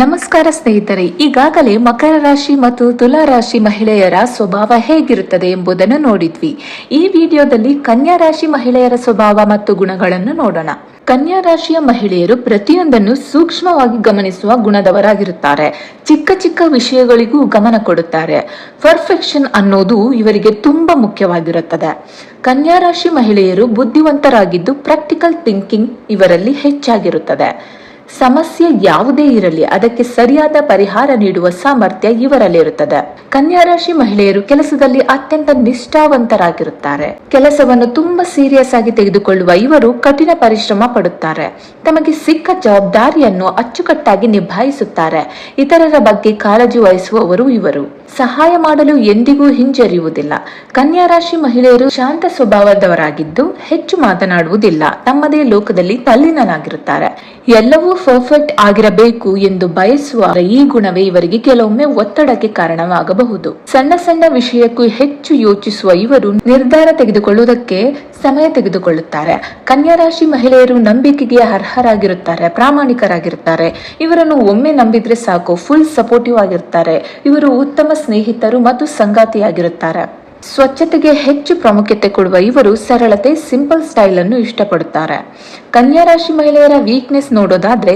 ನಮಸ್ಕಾರ ಸ್ನೇಹಿತರೆ, ಈಗಾಗಲೇ ಮಕರ ರಾಶಿ ಮತ್ತು ತುಲಾ ರಾಶಿ ಮಹಿಳೆಯರ ಸ್ವಭಾವ ಹೇಗಿರುತ್ತದೆ ಎಂಬುದನ್ನು ನೋಡಿದ್ವಿ. ಈ ವಿಡಿಯೋದಲ್ಲಿ ಕನ್ಯಾ ರಾಶಿ ಮಹಿಳೆಯರ ಸ್ವಭಾವ ಮತ್ತು ಗುಣಗಳನ್ನು ನೋಡೋಣ. ಕನ್ಯಾ ರಾಶಿಯ ಮಹಿಳೆಯರು ಪ್ರತಿಯೊಂದನ್ನು ಸೂಕ್ಷ್ಮವಾಗಿ ಗಮನಿಸುವ ಗುಣದವರಾಗಿರುತ್ತಾರೆ. ಚಿಕ್ಕ ಚಿಕ್ಕ ವಿಷಯಗಳಿಗೂ ಗಮನ ಕೊಡುತ್ತಾರೆ. ಪರ್ಫೆಕ್ಷನ್ ಅನ್ನೋದು ಇವರಿಗೆ ತುಂಬಾ ಮುಖ್ಯವಾಗಿರುತ್ತದೆ. ಕನ್ಯಾ ರಾಶಿ ಮಹಿಳೆಯರು ಬುದ್ಧಿವಂತರಾಗಿದ್ದು ಪ್ರಾಕ್ಟಿಕಲ್ ಥಿಂಕಿಂಗ್ ಇವರಲ್ಲಿ ಹೆಚ್ಚಾಗಿರುತ್ತದೆ. ಸಮಸ್ಯೆ ಯಾವುದೇ ಇರಲಿ ಅದಕ್ಕೆ ಸರಿಯಾದ ಪರಿಹಾರ ನೀಡುವ ಸಾಮರ್ಥ್ಯ ಇವರಲ್ಲಿರುತ್ತದೆ. ಕನ್ಯಾ ರಾಶಿ ಮಹಿಳೆಯರು ಕೆಲಸದಲ್ಲಿ ಅತ್ಯಂತ ನಿಷ್ಠಾವಂತರಾಗಿರುತ್ತಾರೆ. ಕೆಲಸವನ್ನು ತುಂಬಾ ಸೀರಿಯಸ್ ಆಗಿ ತೆಗೆದುಕೊಳ್ಳುವ ಇವರು ಕಠಿಣ ಪರಿಶ್ರಮ ಪಡುತ್ತಾರೆ. ತಮಗೆ ಸಿಕ್ಕ ಜವಾಬ್ದಾರಿಯನ್ನು ಅಚ್ಚುಕಟ್ಟಾಗಿ ನಿಭಾಯಿಸುತ್ತಾರೆ. ಇತರರ ಬಗ್ಗೆ ಕಾಳಜಿ ವಹಿಸುವವರು ಇವರು. ಸಹಾಯ ಮಾಡಲು ಎಂದಿಗೂ ಹಿಂಜರಿಯುವುದಿಲ್ಲ. ಕನ್ಯಾ ರಾಶಿ ಮಹಿಳೆಯರು ಶಾಂತ ಸ್ವಭಾವದವರಾಗಿದ್ದು ಹೆಚ್ಚು ಮಾತನಾಡುವುದಿಲ್ಲ. ತಮ್ಮದೇ ಲೋಕದಲ್ಲಿ ತಲ್ಲೀನರಾಗಿರುತ್ತಾರೆ. ಎಲ್ಲವೂ ಪರ್ಫೆಕ್ಟ್ ಆಗಿರಬೇಕು ಎಂದು ಬಯಸುವ ಈ ಗುಣವೇ ಇವರಿಗೆ ಕೆಲವೊಮ್ಮೆ ಒತ್ತಡಕ್ಕೆ ಕಾರಣವಾಗಬಹುದು. ಸಣ್ಣ ಸಣ್ಣ ವಿಷಯಕ್ಕೂ ಹೆಚ್ಚು ಯೋಚಿಸುವ ಇವರು ನಿರ್ಧಾರ ತೆಗೆದುಕೊಳ್ಳುವುದಕ್ಕೆ ಸಮಯ ತೆಗೆದುಕೊಳ್ಳುತ್ತಾರೆ. ಕನ್ಯಾ ರಾಶಿ ಮಹಿಳೆಯರು ನಂಬಿಕೆಗೆ ಅರ್ಹರಾಗಿರುತ್ತಾರೆ, ಪ್ರಾಮಾಣಿಕರಾಗಿರುತ್ತಾರೆ. ಇವರನ್ನು ಒಮ್ಮೆ ನಂಬಿದ್ರೆ ಸಾಕು, ಫುಲ್ ಸಪೋರ್ಟಿವ್ ಆಗಿರುತ್ತಾರೆ. ಇವರು ಉತ್ತಮ ಸ್ನೇಹಿತರು ಮತ್ತು ಸಂಗಾತಿಯಾಗಿರುತ್ತಾರೆ. ಸ್ವಚ್ಛತೆಗೆ ಹೆಚ್ಚು ಪ್ರಾಮುಖ್ಯತೆ ಕೊಡುವ ಇವರು ಸರಳತೆ, ಸಿಂಪಲ್ ಸ್ಟೈಲ್ ಅನ್ನು ಇಷ್ಟಪಡುತ್ತಾರೆ. ಕನ್ಯಾ ರಾಶಿ ಮಹಿಳೆಯರ ವೀಕ್ನೆಸ್ ನೋಡೋದಾದ್ರೆ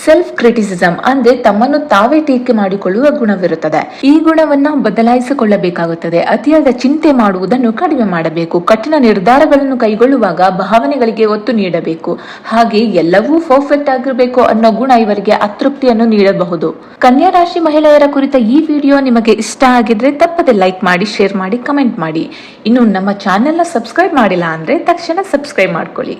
ಸೆಲ್ಫ್ ಕ್ರಿಟಿಸಿಸಂ, ಅಂದ್ರೆ ತಮ್ಮನ್ನು ತಾವೇ ಟೀಕೆ ಮಾಡಿಕೊಳ್ಳುವ ಗುಣವಿರುತ್ತದೆ. ಈ ಗುಣವನ್ನ ಬದಲಾಯಿಸಿಕೊಳ್ಳಬೇಕಾಗುತ್ತದೆ. ಅತಿಯಾದ ಚಿಂತೆ ಮಾಡುವುದನ್ನು ಕಡಿಮೆ ಮಾಡಬೇಕು. ಕಠಿಣ ನಿರ್ಧಾರಗಳನ್ನು ಕೈಗೊಳ್ಳುವಾಗ ಭಾವನೆಗಳಿಗೆ ಒತ್ತು ನೀಡಬೇಕು. ಹಾಗೆ ಎಲ್ಲವೂ ಪರ್ಫೆಕ್ಟ್ ಆಗಿರಬೇಕು ಅನ್ನೋ ಗುಣ ಇವರಿಗೆ ಅತೃಪ್ತಿಯನ್ನು ನೀಡಬಹುದು. ಕನ್ಯಾ ರಾಶಿ ಮಹಿಳೆಯರ ಕುರಿತ ಈ ವಿಡಿಯೋ ನಿಮಗೆ ಇಷ್ಟ ಆಗಿದ್ರೆ ತಪ್ಪದೆ ಲೈಕ್ ಮಾಡಿ, ಶೇರ್ ಮಾಡಿ, ಕಮೆಂಟ್ ಮಾಡಿ. ಇನ್ನು ನಮ್ಮ ಚಾನೆಲ್ನ ಸಬ್ಸ್ಕ್ರೈಬ್ ಮಾಡಿಲ್ಲ ಅಂದ್ರೆ ತಕ್ಷಣ ಸಬ್ಸ್ಕ್ರೈಬ್ ಮಾಡ್ಕೊಳ್ಳಿ.